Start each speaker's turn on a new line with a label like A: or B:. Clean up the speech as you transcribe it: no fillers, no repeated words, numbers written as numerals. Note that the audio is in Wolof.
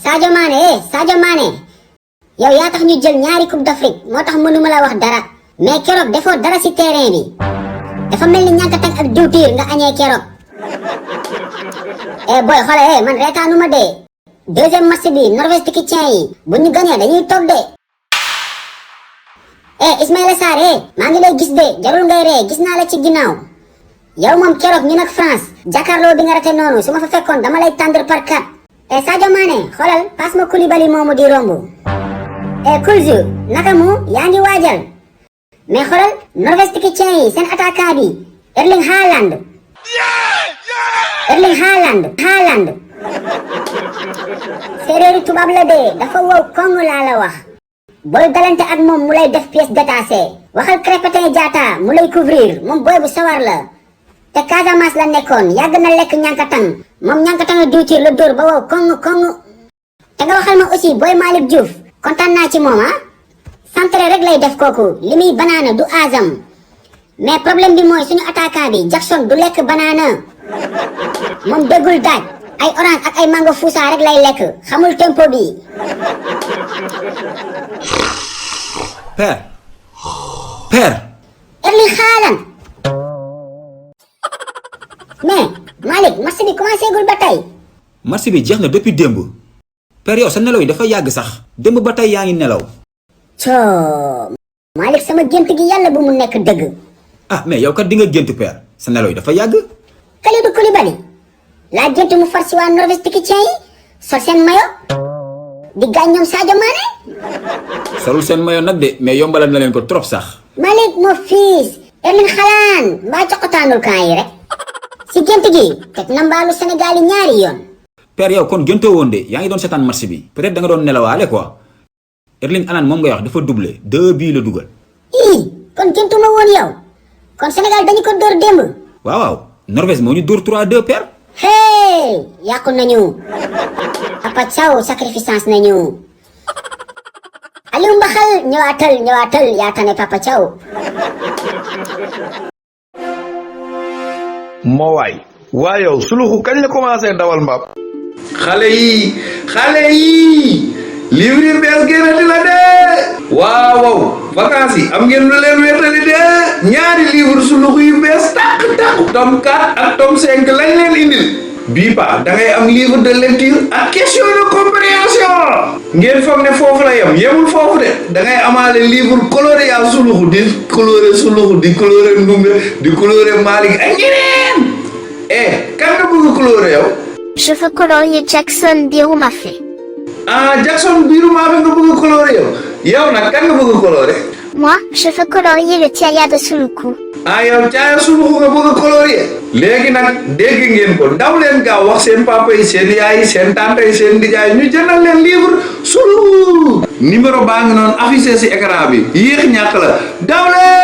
A: Sadio Mané yow yaa tax ñu jël ñaari coupe d'Afrique moo tax mënuma la wax dara mais keroog defoo dara ci terrain bi dafa mel ni ñàkk a teg ak diwtiir nga añee keroog. boy xoolal man reetaanuma de deuxième match bi Norvège tikitien yi bu ñu gañee dañuy toog de. Ismaïla Sarr maa ngi lay gis de jarul ngay ree gis naa la ci ginnaaw yow moom keroog ñu nag France jàkkaarloo bi nga rate noonu su ma fa fekkoon dama lay tàndar par 4. Sadio Mané xoolal passe ma Koulibaly moomu di romb. Kulju naka mu yaa ngi waajal mais xoolal Norvège tikitien yi seen attaquant bi Erling Haaland séeréeru tubaab la de dafa wow koŋŋ laa la wax booy dalante ak moom mu lay def pièce détachée waxal Krépin Diatta mu lay couvrir moom booy bu sawar la te Casamance la nekkoon yàgg na lekk ñankatang moom ñankatang diwtiir la dóor ba wow koŋŋ te nga waxal ma aussi booy Malick Diouf kontaan naa ci moom centre rek lay def kooku li muy banaana du aasam mais problème bi mooy suñu attaquant bi Jackson du lekk banaana moom déggul daaj ay orange ak ay mango fuusa rek lay lekk xamul tempo bi.
B: père.
A: Erling Haaland. mais Malick match bi commencé gul ba tey.
B: match bi jeex na depuis démb. père yow sa nelaw yi dafa yàgg sax démb ba tey yaa ngi nelaw.
A: coo Malick sama gént gi yàlla bu mu nekk dëgg.
B: mais yow kat di nga gént père sa nelaw yi dafa yàgg.
A: Kalidou Koulibaly laa gént mu far si waa Norvège tikitien yi sol seen mayo di gaañ ñoom Sadio Mané.
B: solul seen mayo nag de mais yombalal na leen ko trop sax.
A: Malick moo fiis Erling Haaland mbaa coqotaanul kan yi rek si gént gi teg na mbaalu Sénégal yi ñaari yoon.
B: père yow kon géntoo woon de yaa ngi doon seetaan match bi peut-être da nga doon nelawaale quoi. Erling Haaland moom ngay wax dafa doublé 2 bii la dugal.
A: kon géntuma woon yow kon Sénégal dañu ko dóor démb.
B: waaw Norvège moo ñu dóor 3-2 père.
A: yàqu nañu Papa Thiaw sacrifice nañu Aliou Mbaxal ñëwaatal yaa tane Papa Thiaw.
C: moo waay yow Souloukhou kañ la commencé dawal mbaam.
D: xale yi livre yi bees génnati la de waaw vacances yi am ngeen lu leen wéetali de ñaari livre Souloukhou yu bees tàq tome 4 ak tome 5 lañ leen indil bii pa da ngay am livre de lecture ak question de compréhension ngeen foog ne foofu la yemul foofu de da ngay amaale livre coloré yaa Souloukhou di coloré Souloukhou di coloré Ndoumbé di coloré Malick ak ñeneen kan nga bëgg coloré yow.
E: Je veux colorier Jackson Birumafé.
D: Jackson Birumafé nga bëgg coloré yow nag kan nga bëgg coloré.
E: Moi, je veux colorier le Tiaya de Souloukhou.
D: yow Tiaya Souloukhou nga bëgg colorier. léegi nag dégg ngeen ko daw leen gaaw wax seen papa yi seen yaay yi seen tante yi seen nijaay ñu jëndal leen livre Souloukhou. numéro baa ngi noonu affiché si écran bi yéex ñàkk la daw leen.